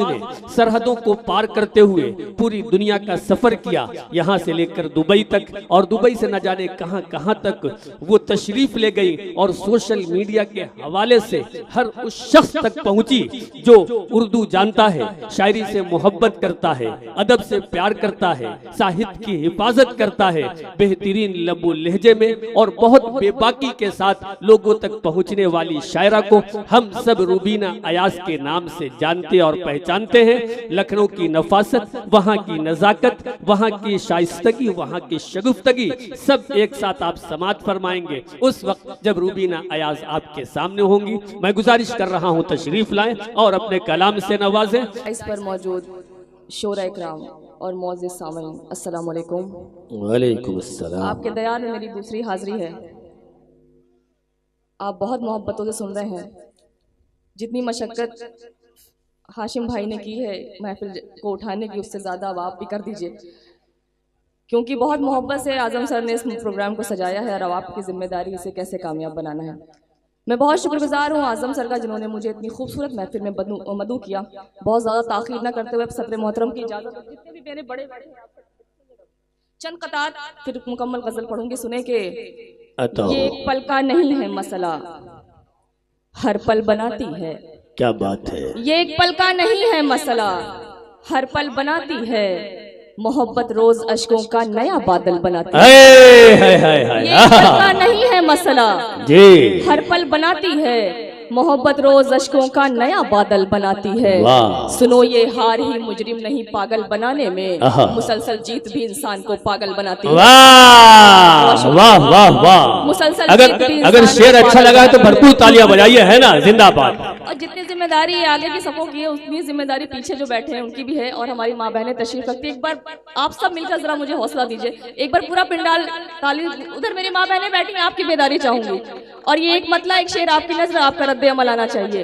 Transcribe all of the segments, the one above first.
ने सरहदों को पार करते हुए पूरी दुनिया का सफर किया, यहाँ से लेकर दुबई तक, और दुबई से न जाने कहां कहां तक वो तशरीफ ले गई और सोशल मीडिया के हवाले से हर उस शख्स तक पहुंची जो उर्दू जानता है, शायरी से मोहब्बत करता है, अदब से प्यार करता है, साहित्य की हिफाजत करता है, बेहतरीन लबो लहजे में और बहुत बेबाकी के साथ लोगों तक पहुंचने वाली शायरा को हम सब रूबीना अयाज के नाम से जानते और पहचानते हैं। लखनऊ की नफासत, वहाँ की नजाकत, वहाँ की शाइस्तगी, वहाँ की शगुफ्तगी सब एक साथ आप समात फरमाएंगे उस वक्त जब रूबीना अयाज आपके सामने होंगी। मैं गुजारिश कर रहा हूँ तशरीफ लाएं और अपने कलाम से नवाजें। इस पर मौजूद शोरा इकराम और मौजूद सामीन, अस्सलाम वालेकुम। वालेकुम अस्सलाम। आपके दयार में मेरी दूसरी हाजिरी है। आप बहुत मोहब्बतों से सुन रहे हैं। जितनी मशक्क़त हाशिम भाई ने की है महफिल को उठाने की, उससे ज़्यादा अब आप भी कर दीजिए, क्योंकि बहुत मोहब्बत से आज़म सर ने इस प्रोग्राम को सजाया है और अब आपकी जिम्मेदारी इसे कैसे कामयाब बनाना है। मैं बहुत शुक्रगुजार हूँ आज़म सर का, जिन्होंने मुझे इतनी खूबसूरत महफिल में मदू किया। बहुत ज़्यादा ताख़ीर न करते हुए सत्र मोहतरम की इजाज़त, जितने भी मेरे बड़े बड़े चंद कतार फिर मुकम्मल गज़ल पढ़ूंगी। सुने के ये एक पल का नहीं है मसला, हर पल बनाती है। क्या बात है। ये एक पल का नहीं है मसला, हर पल बनाती है। मोहब्बत रोज अश्कों का नया बादल बनाती है। ये एक पल का नहीं है मसला जी, हर पल बनाती है। मोहब्बत रोज अश्कों का नया बादल बनाती है। सुनो ये हार ही मुजरिम नहीं पागल बनाने में, मुसलसल जीत भी इंसान को पागल बनाती है। वाह वाह वाह वाह। मुसलसल अगर शेर अच्छा लगा है तो भरपूर तालियां बजाइए, है ना, जिंदाबाद। और जितनी जिम्मेदारी आगे की सबों की है उतनी जिम्मेदारी पीछे जो बैठे हैं उनकी भी है, और हमारी माँ बहनें तशरीफ रखती है। एक बार आप सब मिलकर जरा मुझे हौसला दीजिए, एक बार पूरा पिंडाल ताली। उधर मेरी माँ बहनें बैठी हैं, आपकी बेदारी चाहूंगी। और ये एक मतला एक शेर आपकी नजर, आपका रद्द अमल आना चाहिए।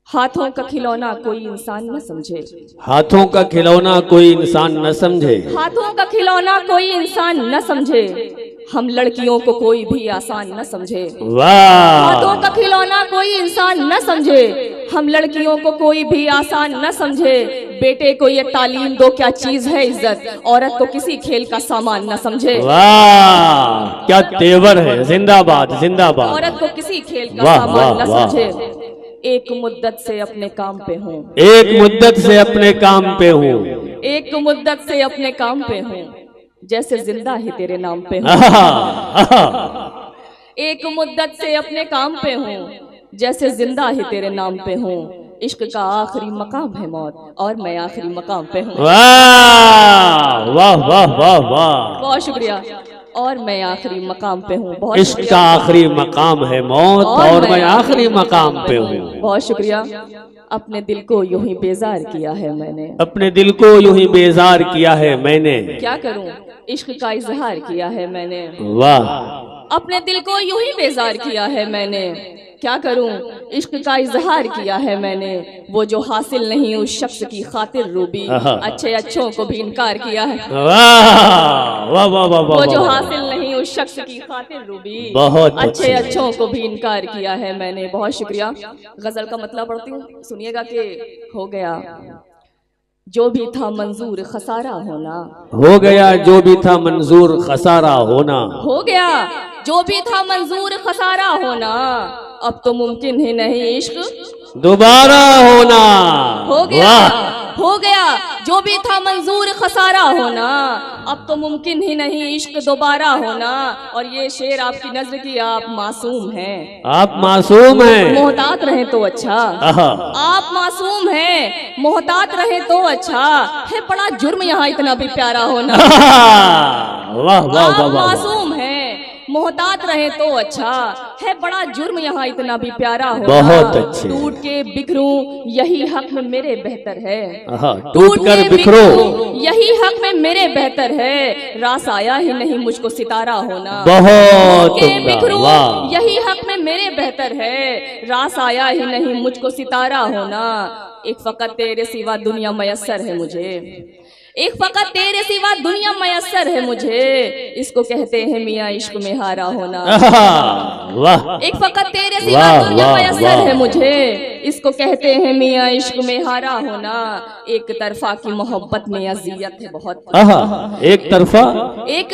हाथों का खिलौना कोई इंसान न समझे, हाथों का खिलौना कोई इंसान न समझे, हाथों का खिलौना कोई इंसान न समझे। हम लड़कियों को कोई भी आसान न समझे। वाह। हाथों का खिलौना कोई इंसान न समझे, हम लड़कियों को कोई भी आसान न समझे। बेटे को ये तालीम दो क्या चीज है इज्जत, औरत को किसी खेल का सामान न समझे। वाह क्या तेवर है, जिंदाबाद जिंदाबाद। औरत को किसी खेल का सामान न समझे। एक मुद्दत से अपने काम पे हूँ, एक मुद्दत से अपने काम पे हूँ, एक मुद्दत से अपने काम पे हूँ, जैसे जिंदा ही तेरे नाम पे हूँ। एक मुद्दत से अपने काम पे हूँ, जैसे जिंदा ही तेरे नाम पे हूँ। इश्क का आखिरी मकाम है मौत, और मैं आखिरी मकाम पे हूँ। वाह वाह वाह वाह वाह। बहुत शुक्रिया। और मैं आखिरी मकाम पे हूँ। बहुत इश्क का आखिरी मकाम है मौत, और मैं आखिरी मकाम पे हूँ। बहुत शुक्रिया। अपने दिल को यूं ही बेजार किया है मैंने, अपने दिल को यूं ही बेजार किया है मैंने। क्या करूं इश्क का इजहार किया है मैंने। वाह। अपने दिल को यूं ही बेजार किया है मैंने, क्या करूं इश्क का इजहार किया है मैंने। वो जो हासिल नहीं उस शख्स की खातिर रूबी, अच्छे अच्छों को भी इनकार किया है। वाह वाह वाह वाह। वो जो हासिल नहीं उस शख्स की खातिर रूबी, बहुत अच्छे अच्छों को भी इनकार किया है मैंने। बहुत शुक्रिया। गजल का मतलब पढ़ती हूँ, सुनिएगा कि हो गया जो भी था मंजूर खसारा होना, हो गया जो भी था मंजूर खसारा होना, हो गया जो भी था मंजूर खसारा होना। अब तो मुमकिन ही नहीं इश्क दोबारा होना। हो गया हो गया जो भी था मंजूर खसारा होना। अब तो मुमकिन ही नहीं इश्क दोबारा होना। और ये शेर आपकी नजर की, आप मासूम हैं, आप मासूम हैं, मोहतात रहे तो अच्छा। आप मासूम हैं, मोहतात रहे तो अच्छा है। बड़ा जुर्म यहाँ इतना भी प्यारा होना। वाह वाह वाह। मासूम हैं, मोहतात रहे तो अच्छा है। बड़ा जुर्म यहाँ इतना भी प्यारा होना। बहुत अच्छे। टूट के बिखरूं यही हक में मेरे बेहतर है, टूट कर बिखरो यही हक में मेरे बेहतर है। रास आया ही नहीं मुझको सितारा होना। बहुत बिखरूं यही हक में मेरे बेहतर है। रास आया ही नहीं मुझको सितारा होना। एक फकत तेरे सिवा दुनिया मयस्सर है मुझे, एक फकत तेरे सिवा दुनिया मयस्सर है मुझे, इसको कहते हैं मियाँ इश्क में हारा होना। वाह। एक फकत तेरे सिवा दुनिया मयस्सर है मुझे, इसको कहते हैं मियाँ इश्क में हारा होना। एक तरफा की मोहब्बत में अजियत है बहुत, एक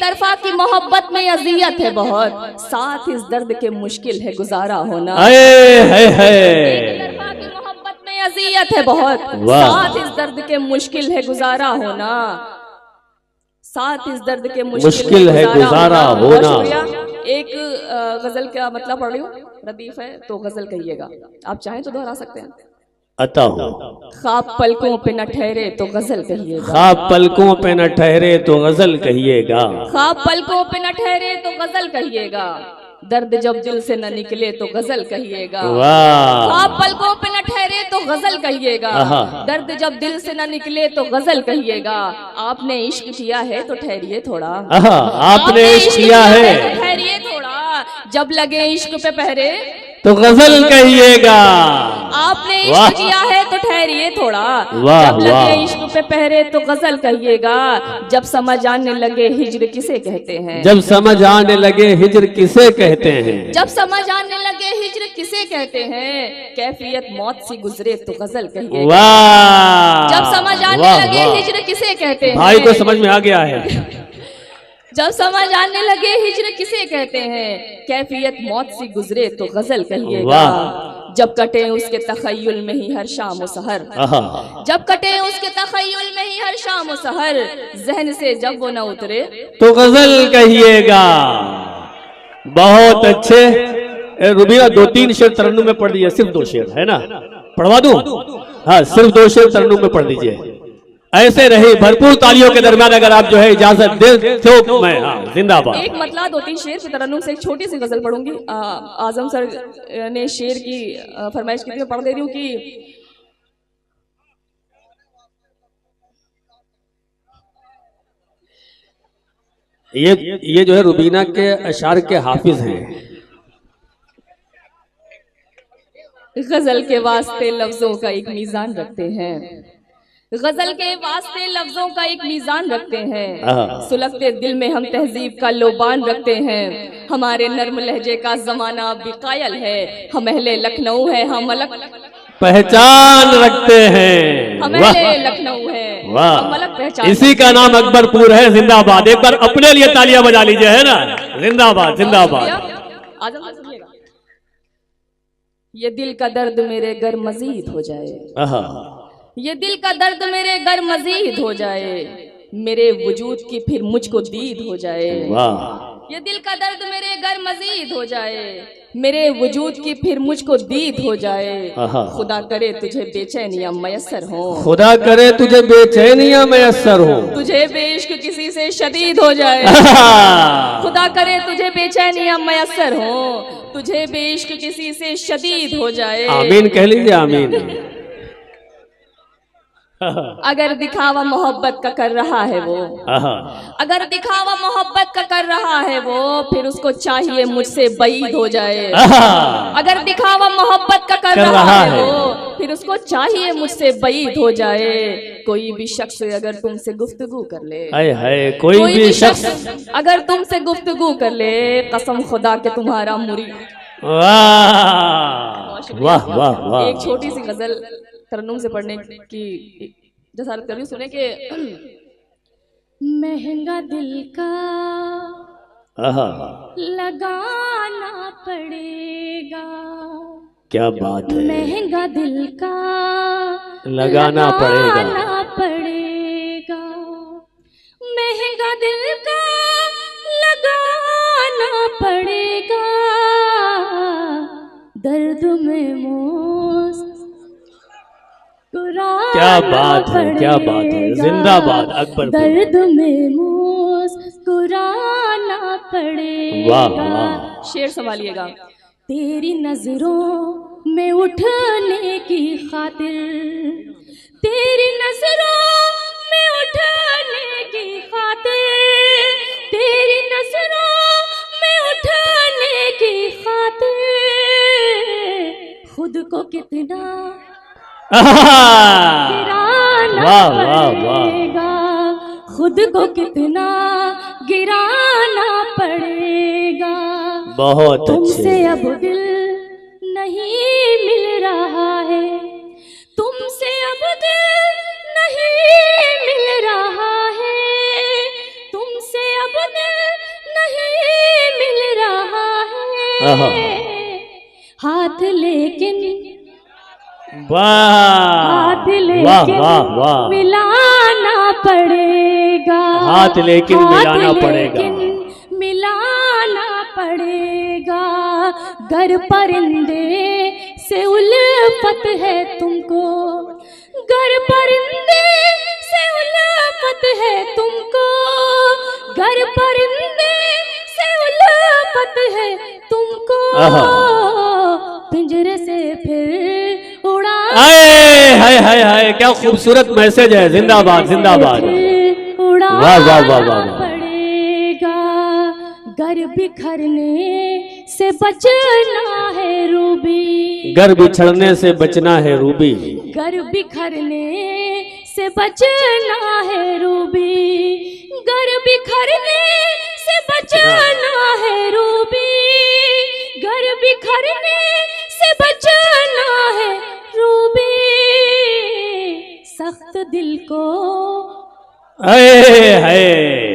तरफा की मोहब्बत में अजियत है बहुत, साथ इस दर्द के मुश्किल है गुजारा होना। एक तरफा की मोहब्बत में अजियत है बहुत, साथ इस दर्द के मुश्किल है गुजारा होना। साथ इस दर्द के मुश्किल है गुजारा होना। एक गजल का मतलब पढ़ रही हूँ, रदीफ है तो गजल कहिएगा, आप चाहें तो दोहरा सकते हैं। अता हो। ख्वाब पलकों पे न ठहरे तो गजल कहिएगा, ख्वाब पलकों पे न ठहरे तो गजल कहिएगा, ख्वाब पलकों पे न ठहरे तो गजल कहिएगा, दर्द जब दिल से न निकले तो गजल कहिएगा। ख्वाब पलकों पे न ठहरे तो गजल कहिएगा, दर्द जब दिल से न निकले तो गजल कहिएगा। आपने इश्क किया है तो ठहरिए थोड़ा, आपने इश्क किया है तो ठहरिए थोड़ा, जब लगे इश्क पे पहरे तो गजल कहिएगा। आपने इश्क किया है तो ठहरिए थोड़ा, जब लगे इश्क पे पहरे तो गजल कहिएगा। जब समझ आने लगे हिज्र किसे कहते हैं, जब समझ आने लगे हिज्र किसे कहते हैं, जब समझ आने लगे हिज्र किसे कहते हैं, कैफियत मौत सी गुजरे तो गजल कहिएगा। जब समझ आने लगे हिज्र किसे कहते हैं, भाई को समझ में आ गया है। जब समझ आने लगे हिज्र किसे कहते हैं, कैफियत मौत सी गुजरे तो गजल कहिएगा। जब कटे उसके तखय्युल में ही हर शाम और सहर, जब कटे उसके तखय्युल में ही हर शाम और सहर, जहन से जब वो न उतरे तो गजल कहिएगा। बहुत अच्छे रुबीना, 2-3 शेर तरन्नुम में पढ़ दीजिए, सिर्फ 2 शेर है ना, पढ़वा दूं? हाँ, सिर्फ 2 शेर तरन्नुम में पढ़ दीजिए। ऐसे रही भरपूर तालियों के दरमियान अगर आप जो है इजाजत दे तो मैं जिंदाबाद। एक मतलब 2-3 शेर की तरन्नुम से एक छोटी सी गजल पढ़ूंगी। आजम सर ने शेर की फरमाइश की थी, मैं पढ़ दे रही हूँ कि ये जो है रुबीना के अशार के हाफिज हैं। गजल के वास्ते लफ्जों का एक मीजान रखते हैं, गजल के वास्ते लफ्जों का एक मीजान रखते हैं, सुलगते दिल में हम तहजीब का लोबान रखते हैं। हमारे नर्म लहजे का जमाना भी कायल है, हम अहले लखनऊ है, हम अलग पहचान रखते हैं, हम अहले लखनऊ है, हम अलग पहचान। इसी का नाम अकबरपुर है, जिंदाबाद। एक बार अपने लिए तालियां बजा लीजिए, है ना, जिंदाबाद जिंदाबाद। आजम सुनिएगा, ये दिल का दर्द मेरे घर मजीद हो जाए, ये दिल का दर्द मेरे घर मजीद हो जाए, मेरे वजूद की फिर मुझको दीद हो जाए। ये दिल का दर्द मेरे घर मजीद हो जाए, मेरे वजूद की फिर मुझको दीद हो जाए। खुदा करे तुझे बेचैनियां मयस्सर हो, खुदा करे तुझे बेचैनियां मयस्सर हो, तुझे बेइश्क किसी से शदीद हो जाए। खुदा करे तुझे बेचैनियां मयस्सर हो, तुझे बेइश्क किसी से शदीद हो जाए। आमीन कह लीजिए, आमीन। अगर दिखावा मोहब्बत का कर रहा है वो, अगर दिखावा मोहब्बत का कर रहा है वो, फिर उसको चाहिए मुझसे बईद हो जाए। अगर दिखावा मोहब्बत का कर रहा है वो, फिर उसको चाहिए मुझसे बईद हो जाए। कोई भी शख्स अगर तुमसे गुफ्तगू कर ले, कोई भी शख्स अगर तुमसे गुफ्तगू कर ले, कसम खुदा के तुम्हारा मुरीद। वाह वाह वाह। एक छोटी सी गजल तरन्नुम से पढ़ने की जसारत कर रही हूँ, सुने के महंगा दिल का लगाना पड़ेगा, क्या बात है, महंगा दिल का लगाना पड़ेगा, महंगा दिल का लगाना पड़ेगा, दर्द में मोस क्या बात है, क्या बात है, जिंदाबाद अकबर। दर्द में मुस्कुराना पड़ेगा। वाह वाह। शेर संभालिएगा। तेरी नजरों में उठने की खातिर, तेरी नजरों में उठने की खातिर, तेरी नजरों में उठने की खातिर, खुद को कितना वाह वाह वाह। खुद को कितना गिराना पड़ेगा। बहुत तुमसे अच्छे। अब दिल नहीं मिल रहा है, तुमसे अब दिल नहीं मिल रहा है, तुमसे अब दिल नहीं मिल रहा आहा। है। हाथ लेकिन वाह हाथ वाह लेकिन वाह वाह। मिलाना पड़ेगा, हाथ लेकिन मिलाना पड़ेगा। लेकिन मिलाना पड़ेगा। गर परिंदे से उल्फत है तुमको, गर परिंदे से उल्फत है तुमको, गर परिंदे से उल्फत है तुमको, पिंजरे से फिर उड़ा। हाय हाय हाय, क्या खूबसूरत मैसेज है। जिंदाबाद जिंदाबाद। वाह वाह वाह वाह। पड़ेगा। घर बिखरने से बचना है रूबी, घर बिछड़ने से बचना है रूबी, घर बिखरने से बचना है रूबी, घर बिखरने से बचना है रूबी, घर बिखरने से बचना है रूबी। सख्त दिल को हाय हाय।